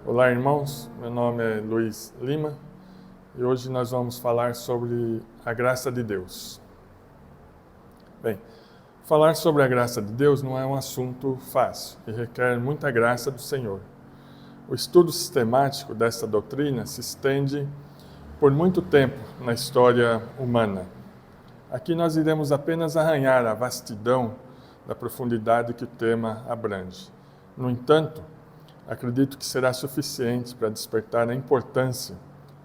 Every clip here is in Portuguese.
Olá, irmãos. Meu nome é Luiz Lima e hoje nós vamos falar sobre a graça de Deus. Bem, falar sobre a graça de Deus não é um assunto fácil e requer muita graça do Senhor. O estudo sistemático dessa doutrina se estende por muito tempo na história humana. Aqui nós iremos apenas arranhar a vastidão da profundidade que o tema abrange. No entanto, acredito que será suficiente para despertar a importância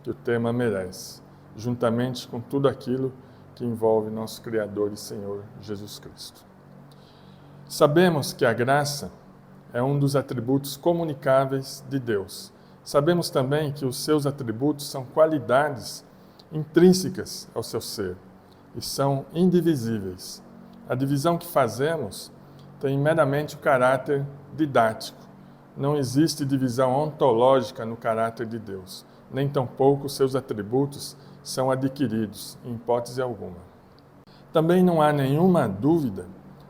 que o tema merece, juntamente com tudo aquilo que envolve nosso Criador e Senhor Jesus Cristo. Sabemos que a graça é um dos atributos comunicáveis de Deus. Sabemos também que os seus atributos são qualidades intrínsecas ao seu ser e são indivisíveis. A divisão que fazemos tem meramente o caráter didático. Não existe divisão ontológica no caráter de Deus, nem tampouco seus atributos são adquiridos, em hipótese alguma. Também não há nenhuma dúvida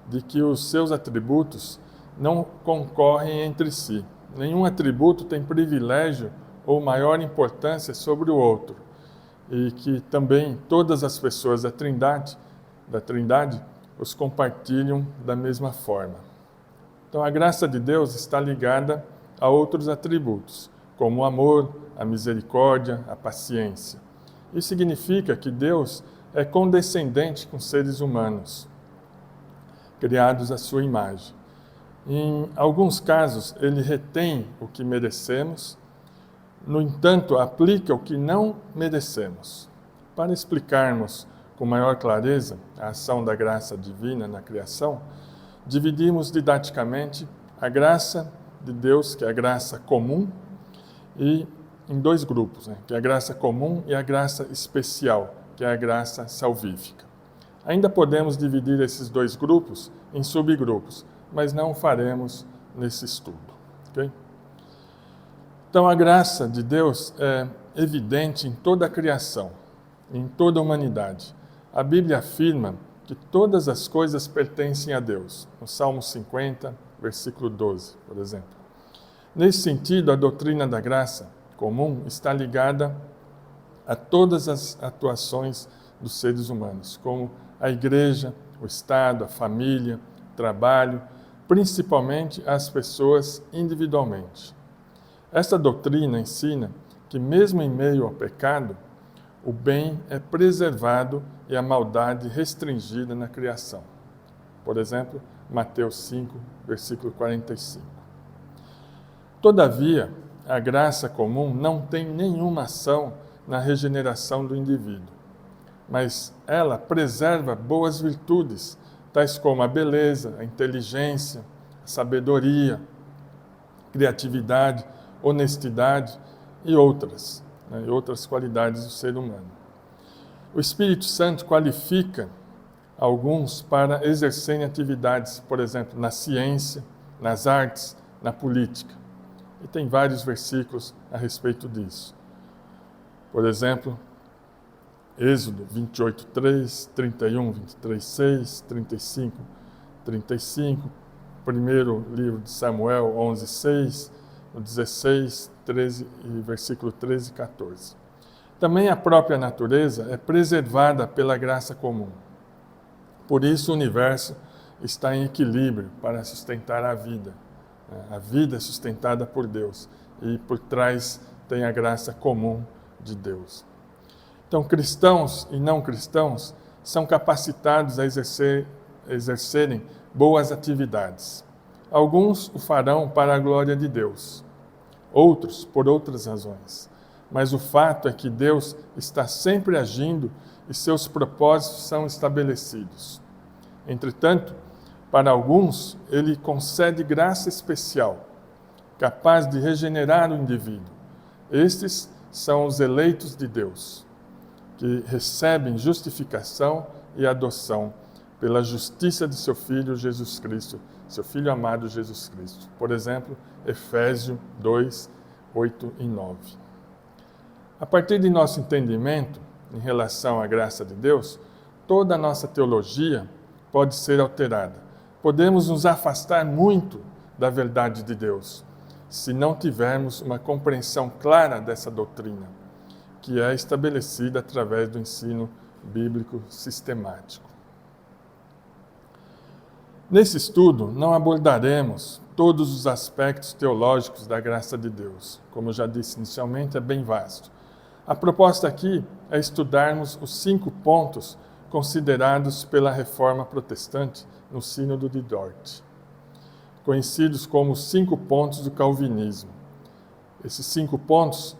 de que os seus atributos não concorrem entre si. Nenhum atributo tem privilégio ou maior importância sobre o outro, e que também todas as pessoas da Trindade os compartilham da mesma forma. Então, a graça de Deus está ligada a outros atributos, como o amor, a misericórdia, a paciência. Isso significa que Deus é condescendente com seres humanos, criados à sua imagem. Em alguns casos, ele retém o que merecemos, no entanto, aplica o que não merecemos. Para explicarmos com maior clareza a ação da graça divina na criação, dividimos didaticamente a graça de Deus, que é a graça comum, e em dois grupos, que é a graça comum e a graça especial, que é a graça salvífica. Ainda podemos dividir esses dois grupos em subgrupos, mas não o faremos nesse estudo. Okay? Então, a graça de Deus é evidente em toda a criação, em toda a humanidade. A Bíblia afirma que todas as coisas pertencem a Deus, no Salmo 50, versículo 12, por exemplo. Nesse sentido, a doutrina da graça comum está ligada a todas as atuações dos seres humanos, como a igreja, o Estado, a família, o trabalho, principalmente as pessoas individualmente. Esta doutrina ensina que, mesmo em meio ao pecado, o bem é preservado e a maldade restringida na criação. Por exemplo, Mateus 5, versículo 45. Todavia, a graça comum não tem nenhuma ação na regeneração do indivíduo, mas ela preserva boas virtudes, tais como a beleza, a inteligência, a sabedoria, criatividade, honestidade e outras qualidades do ser humano. O Espírito Santo qualifica alguns para exercerem atividades, por exemplo, na ciência, nas artes, na política. E tem vários versículos a respeito disso. Por exemplo, Êxodo 28, 3, 31, 23, 6, 35, 35, primeiro livro de Samuel 11, 6, 16, 13 e versículo 13 e 14. Também a própria natureza é preservada pela graça comum. Por isso o universo está em equilíbrio para sustentar a vida. A vida é sustentada por Deus e por trás tem a graça comum de Deus. Então, cristãos e não cristãos são capacitados a exercerem boas atividades. Alguns o farão para a glória de Deus, outros por outras razões. Mas o fato é que Deus está sempre agindo e seus propósitos são estabelecidos. Entretanto, para alguns, ele concede graça especial, capaz de regenerar o indivíduo. Estes são os eleitos de Deus, que recebem justificação e adoção pela justiça de seu Filho Jesus Cristo, seu Filho amado Jesus Cristo. Por exemplo, Efésios 2, 8 e 9. A partir de nosso entendimento em relação à graça de Deus, toda a nossa teologia pode ser alterada. Podemos nos afastar muito da verdade de Deus se não tivermos uma compreensão clara dessa doutrina, que é estabelecida através do ensino bíblico sistemático. Nesse estudo, não abordaremos todos os aspectos teológicos da graça de Deus. Como eu já disse inicialmente, é bem vasto. A proposta aqui é estudarmos os 5 pontos considerados pela Reforma Protestante no Sínodo de Dort, conhecidos como os 5 pontos do Calvinismo. Esses 5 pontos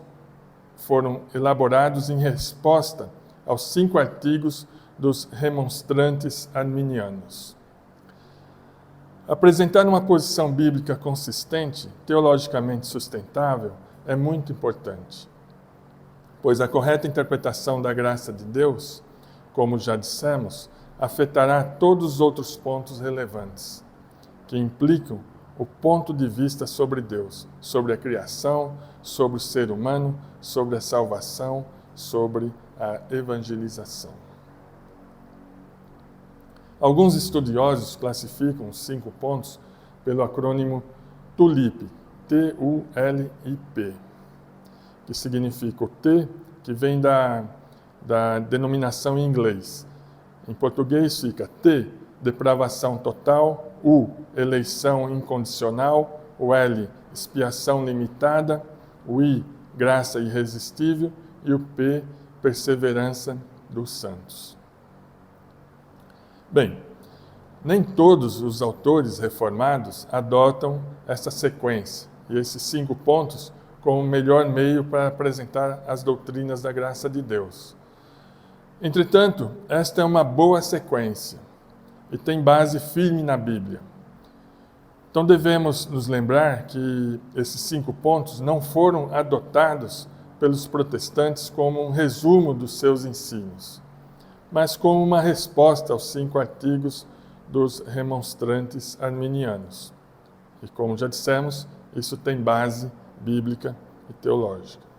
foram elaborados em resposta aos 5 artigos dos remonstrantes arminianos. Apresentar uma posição bíblica consistente, teologicamente sustentável, é muito importante, pois a correta interpretação da graça de Deus, como já dissemos, afetará todos os outros pontos relevantes, que implicam o ponto de vista sobre Deus, sobre a criação, sobre o ser humano, sobre a salvação, sobre a evangelização. Alguns estudiosos classificam os 5 pontos pelo acrônimo TULIP, T-U-L-I-P, que significa o T, que vem da denominação em inglês. Em português fica T, depravação total, U, eleição incondicional, o L, expiação limitada, o I, graça irresistível e o P, perseverança dos santos. Bem, nem todos os autores reformados adotam essa sequência e esses 5 pontos como o melhor meio para apresentar as doutrinas da graça de Deus. Entretanto, esta é uma boa sequência e tem base firme na Bíblia. Então devemos nos lembrar que esses 5 pontos não foram adotados pelos protestantes como um resumo dos seus ensinos, mas como uma resposta aos 5 artigos dos remonstrantes arminianos. E como já dissemos, isso tem base bíblica e teológica.